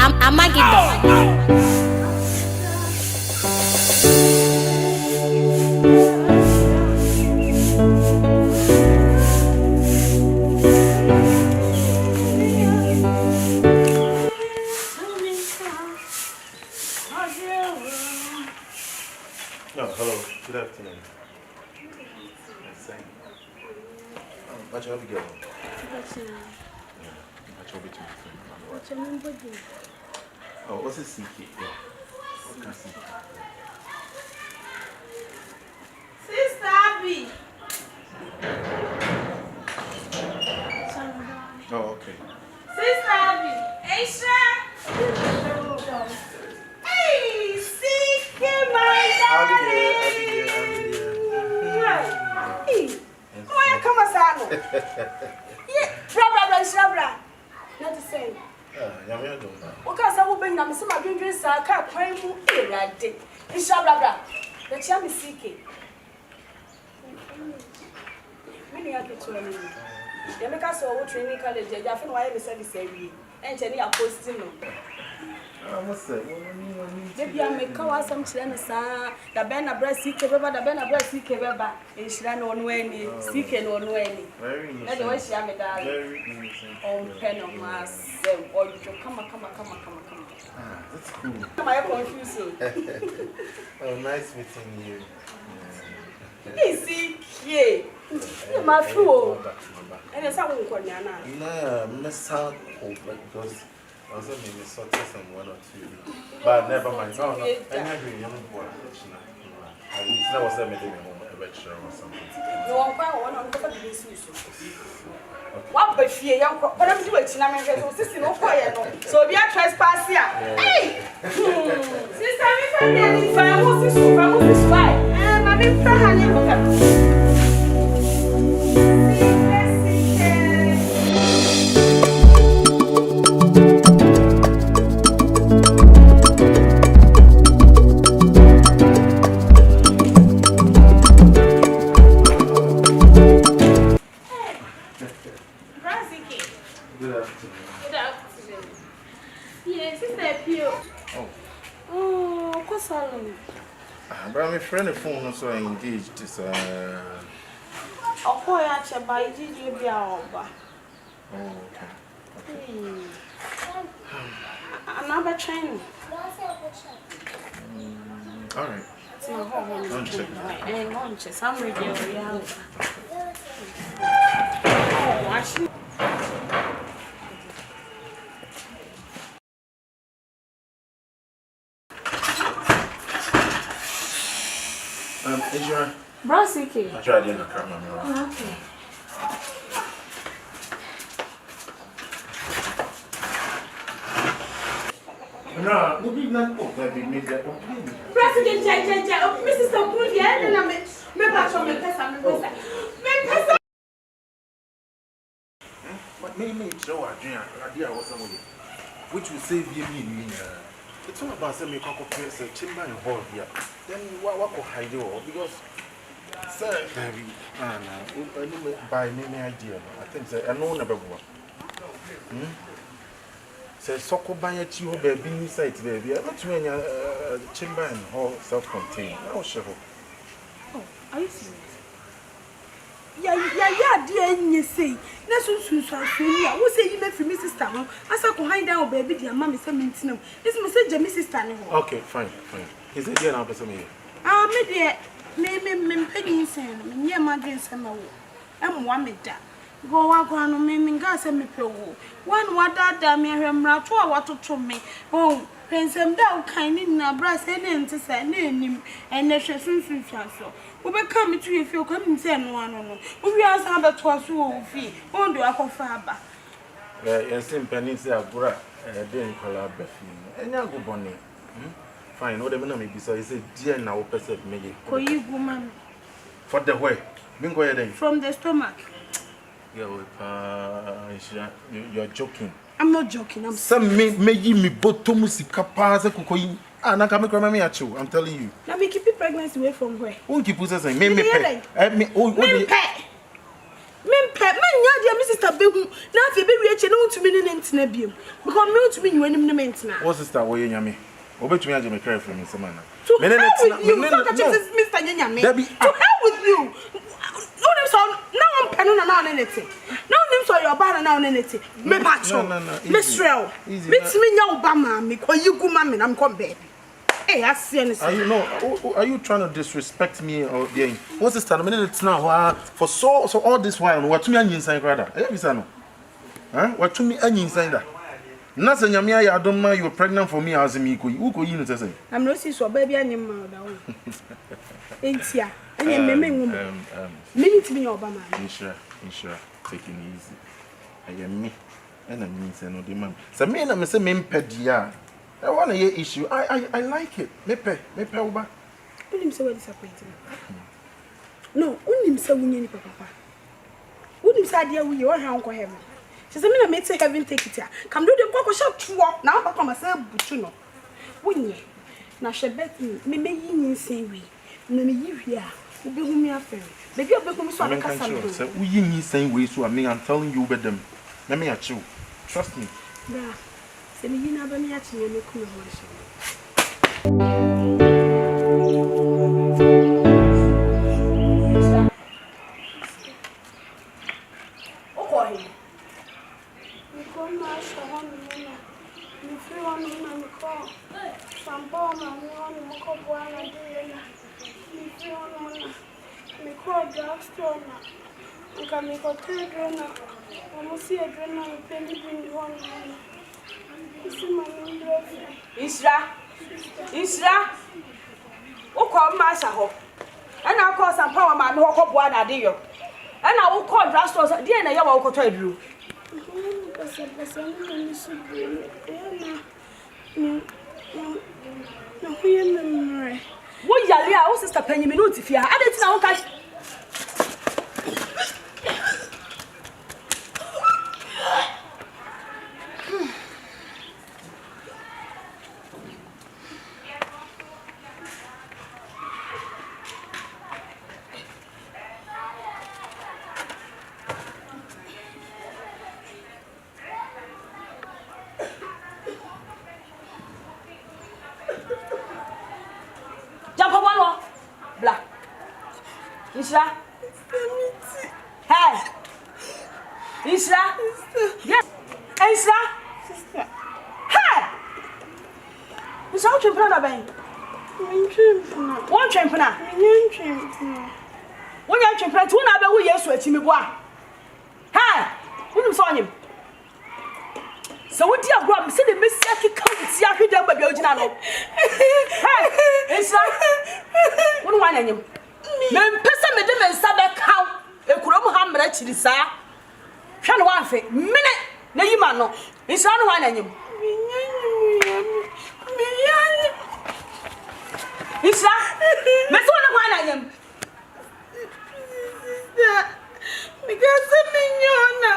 Amagidon. No, hello. Good afternoon. What's your girl? What's your name? Oh, what's a CK? What can I see? Sister Abby. Oh, okay. Sister Abby. Aisha. Hey, CK, my darling. Hey, why you come aside? Yeah, Shabra. Not the same. What can someone bring some of you sa car crime right day? Shabra. The cham is CK. Many are to you make us all training college. I feel why I service every and any are posting. I must say, maybe I make our some children, sir. The banner breast CK, the banner breast CK, and she ran on when CK on when. very That's the way she am a darling. very innocent. Oh, pen of mass, or you come. That's cool. Am I confused? Oh, nice meeting you. CK. My fool. And it's how we call Yana. No, Miss Hart, because I was only Miss Sotis and one or two. But never mind. No, I never young boy. At least that was a meeting a lecture or something. No one quite one on the business. What but fear young, but I'm doing it. I'm going to see no quiet. So we are trespass here. Hey! Sister, if I was this why. And I'm in front. Good afternoon. Good afternoon. Yes, Sister Pio. Oh, what's Solomon? But my friend the phone so engaged this Oh, boy, actually, by you be our bar. Oh, okay. Another training. All right. Don't check that. And lunches. I'm ready. Watching. Adrian. Brassicky. I tried in the camera. Okay. No, no, be not. Oh, that be made that. President Mrs. Opudia, and I'm a batch of the test. But maybe show Adrian, idea was somewhere which will save you. It's all about some cocoa place, a chamber in hall here. Then what could hide you? Because, sir, by any idea, I think I know never one. Says Soko by a chew baby inside, baby. I'm not doing a chamber and hall self contained. Oh, sure. Oh, are you serious? Yeah, dear, you say. That's what you say. Who say you met for Mrs. Tano? As I could hide down, baby, dear mammy, some minutes. This message, Mrs. Tano. Okay, fine. Is it dear now, person? Ah, me dear, me penny saying, near my dreams, I'm one with that. Go out on me, gas and me pill. One what that damn me, what to me. Oh, Pensem down kind in a brass and to say name and the soon so. We become to you if you come and send one on. We ask how that was so fee. Won't do a cofaba. Yes, in Peninsula, Bra, didn't call her Beffy. And now go bonnet. Fine, what the man may be so is a dear now person me. For you, woman. For the way. Bingo, From the stomach. You're joking. I'm not joking. I'm some may give me botomusi capaza cocoin. And I come across me at you. I'm telling you. Now we keep pregnancy away from where? Won't keep us saying, me pay. Me, oh, Mimpe, man, yeah, Mrs. sister behu na afi be wie che na untumi ne ntina biem because me untumi nyi wanim ne mentina what sister wo yenyame obetumi age me cry from me semana me ne ntina Mr. Nyanyame to help with you no nim so na on penu na on anything no nim so your bar na on anything me pacho me strel bitimi nya obama me ko yigu ma me na me come bed. Hey, I see anything. Are you trying to disrespect me or the what's this time? It's now for so all this while. What to me any inside brother? Huh? What to me any inside that? Nothing. I don't mind. You're pregnant for me as me. Who could you say? I'm not so baby. I'm not. Ain't here. I am me woman. Me to be Obama. Insure. Taking easy. I am me. And I mean, say no demand. So me and I say me pedia. I want a issue. I like it. Mepe uba. Unim say we disappointed. No, unim say we nyani papa. Unim say dia we your hand ko heaven. She say me na make say heaven take it here. Come do the go shop tuo. Na papa come say butu no. Wonye. Na she bet me yi nyin we. Na me yi hwe a. Obi hu me afere. Baby obi hu so akasa me. Say we yi nyin we so I'm telling you about them. Let me at you. Trust me. Yeah. Se me yina ba me achi me ku me ho ahye. Okohi. Mi ko ma shaho mi na. Mi fi won na mi ko. Sambo ma mi won mo ko bo ana de na. Mi fi won na. Mi ko drugstore na. Nka mi ko te na. Mo si e na mi pendi bindi won na. Isra. Wo ko ma sha ho. Ana ko sampa wa ma me ho ko bo na de yo. Ana wo ko drugstore de na ye wa wo ko to aduru. Wo yale a wo sister panyimi no ti fia. Ade ti na wo ka Isra. Hey. Isra. Yes. Isra. Sister. Hey. Isra, what you plan to buy? One champana. One champana. Two na be wo Yesu ati me boa. Hey. Wonu so onyem. So what dia bro am say the messiah count ya hweda ba bia ogina no. Hey. Isra. Wonu wan anyem. Me mpesa me de me nsa be kaw ekurom ha mra chiri saa hwa no wanfe mene na yima no nsa no wan anyim nsa me so no wan anyim because me nyona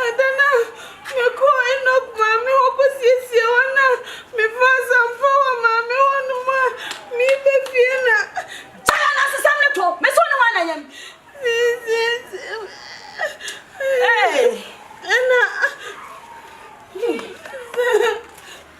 adana me ko enok mami okosiesie wana me fasa mpo wa mami wonu ma mi be fiena me so no wan anyam hey ana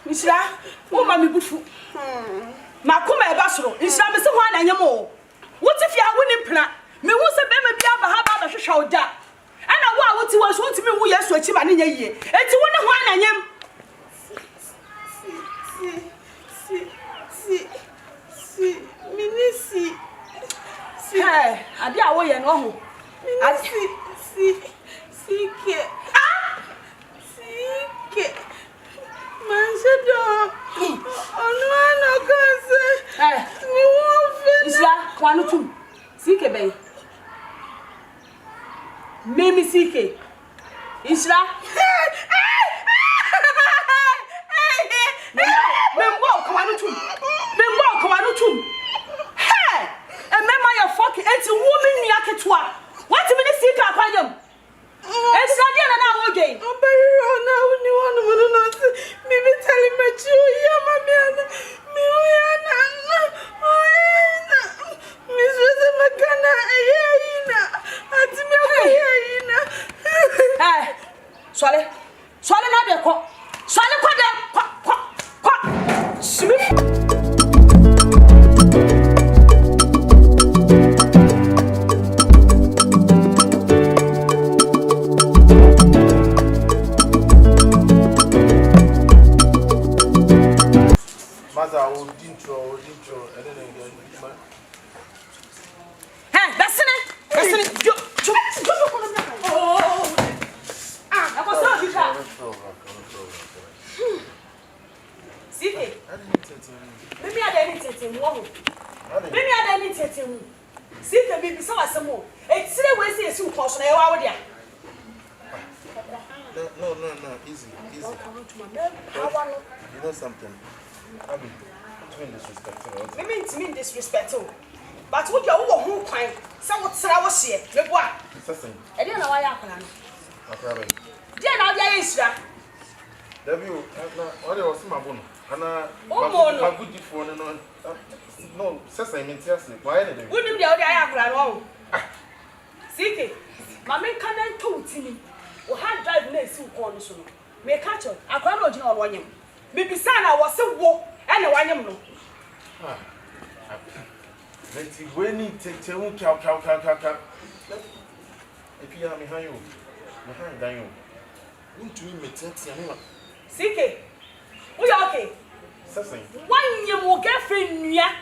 Isra o ma me bufu ma kuma e ba soro Isra me se ho anyam o wuti fia woni mpna me hu se be ma bia ba ha ba hwehwe oda ana wo a wuti wo so wuti me hu Yesu achi ma ne nya yie enti wo ne ho anyam si minisi hey, adi awo ye no ho. Sike. Ah! Sike. Manjedo. Onu ana kanse. Eh. Mi wo fe. Isla, kwanu tum. Sike be. Mimi sike. Isla. Membo kwanu tum. Hey! Remember your fucking anti woman yaketwa. What me see ka kwanyam? It's not there na wo game. Obero na woni wonu mo no see. Me be telling me you ya mama na. Me uyana. Uyana. Me so se makana ayina. Ati me ayina. Hey, that's it. Oh. Ah, I was sorry, Jack. See, maybe I didn't take him. Maybe I didn't take him. See, the baby saw some more. It's still wasting a soup portion. No, easy. You know something? I mean, disrespectful. Maybe to mean disrespectful. But what you who kind? Someone's I was here. Look what? I didn't know why I can. Dear, now there is that. What was my bone? And my good phone and on. No, says I mean, seriously. Why did you? Wouldn't the other I can? See, Mamma can't talk to me. We had drive next to corner soon. May catch her. I can't know you one. Maybe son, I was so woke and a one. No. Let's see when you take cow. If you are behind you, behind you. Won't you make sense? CK, we are okay. 1 year more girlfriend, yeah.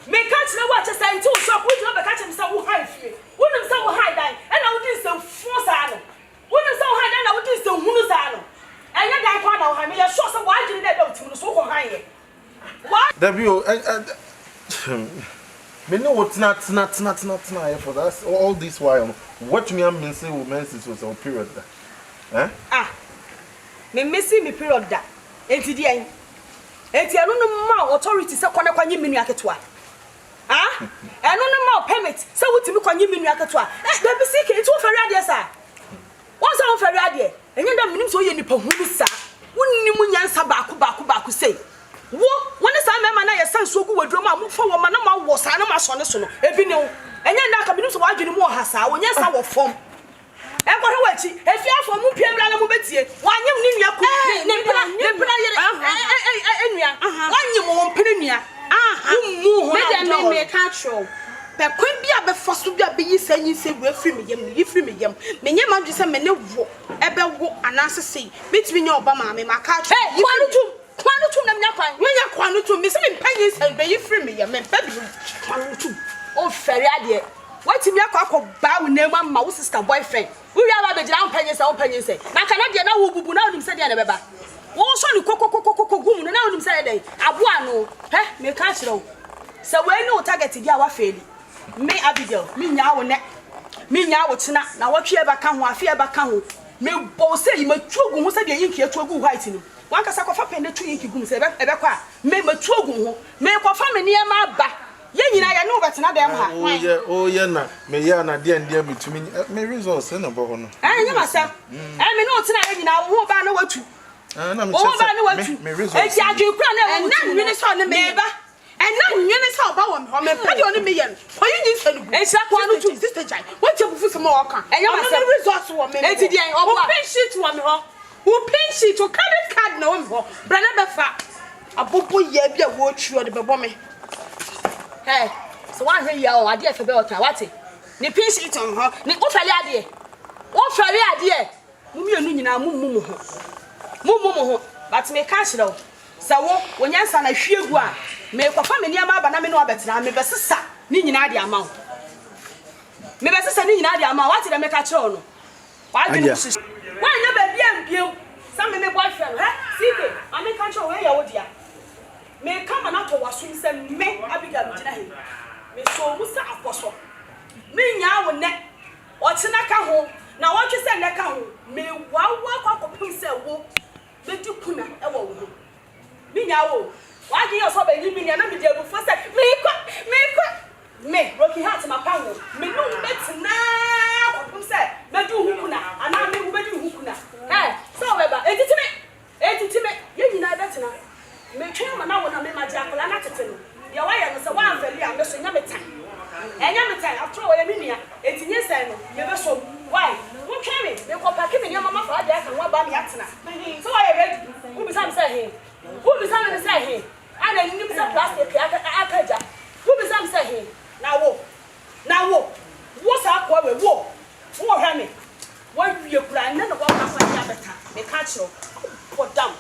May catch no watch a sign to shop. Would you ever catch himself who hide you? Wouldn't so hide that, and I would do some force animal. Wouldn't so hide that I would do some hunus. And yet I found out how many shots of why didn't they go to the so high? What? Me know what's not for that. All this while, what me am missing women's was our period. Eh? Ah, me missing me period that. Enti di en. Enti anu no ma authority se kwana kwanye menu aketoa. Ah? Anu no ma permit se wutimi kwanye menu aketoa. Da bi sike enti wo fari ade sa. Won sa wo fari ade. Enye da minim so ye nipa hunu sa. Wonnim nyansa baako sei. Wo woni sa mema na ye sanso gu wadro ma mo fo wo ma na ma wo sa na ma so ne so no. Ebi ne wo. Enye nda ka minim so wadwene mu ohasa. Wo nyansa wo fom. Eko he wachi efi afọ mu piem la na mu betie wanyem ni nua ku ne pena yere enua wanyem wo mpene nua mu ho me ka tro be kwan bi abefa so bi abeyi sanyi se bu afiri me yem me nyem adwe se me ne wo ebe wo anasese bitimi nya oba ma me maka tro kwanu tum na me nya kwanu tum me se me mpanyi se be yi firi me yem me mpa bi kwanu tum o fere ade watimi akọ ba wo na ma wo sister boyfriend we aba be jira unpenye say na kana de na wo bubu na onim say de na beba wo so ni kokokokoko gum na onim say de aboa no me ka kire wo se we ni o target dia wa feli me Abigail me nya wo ne me nya wo tena na wo twe ba ka ho afi ba ka ho me bo say yi matuogu ho say de yinki atuogu white ni wan kasa ko fa pende tu yinki gum say ebe kwa me matuogu ho me ko fa me ne ma ba ye nyina ya no betena dem ha oh yeah na me ya na de betumi me results na bo ho no nya masam me no tena ye nyina wo ba na watu na me check me results e ti adwe kura na wo na nwene so ne me ba na nwene so ba wo me ho me pade oni me ye no oyi nyi se nugu e sha kwa no tu sister jai what you bufu some work nya masam results wo me e ti di en obo pin sheet wo me ho wo pin sheet wo credit card na wo me ho bra na be fa abobo ye bia wo tru de bebo me. Hey, so one here ya o ade efe be ota wate. Ni pin sheet on ho. Ni o fari ade. O fari ade. Mu mienu nyina mu ho. Mu ho. But me ka hire o. Sa wo nyansa na hwiegu a me kwafa me niam aba na me no abetena me besesa ni nyina ade ama wo. Me besesa ni nyina ade ama wate de me ka hire o no. Wa ade ku shi. Wa nya ba bia mbiem. Sa me boyfriend, CK, ame ka hire o we ya wo dia. Me come na to wasum se me Abigail gina he me so mu sa aposo me nya wo ne o tena ka ho na wo twe se ne ka ho me wawa kwakopim se wo be di kuna e wo wo me nya wo wa gi yo so be ni me na me de bu fo se me Rocky Heart ma pa ho me no betina kwakopim se be di hu kuna ana me wo be di hu kuna so be ba etiti me ye nyina betina me twa ma na wo na me ma dia kola na tete no ye wa ye no se wa anveli a me so nya metan enya metan after wo ye me nua etinye sai no me be so why wo twa me ko pa ke me nua mama fa dia kan wa ba me atena so wa ye ready wo bi sam say he wo bi sam say he ana ni bi sam plastic akaja wo bi sam say he na wo sa kwa we wo hwa me wo wie kura na no wa fa dia beta me ka kiro for down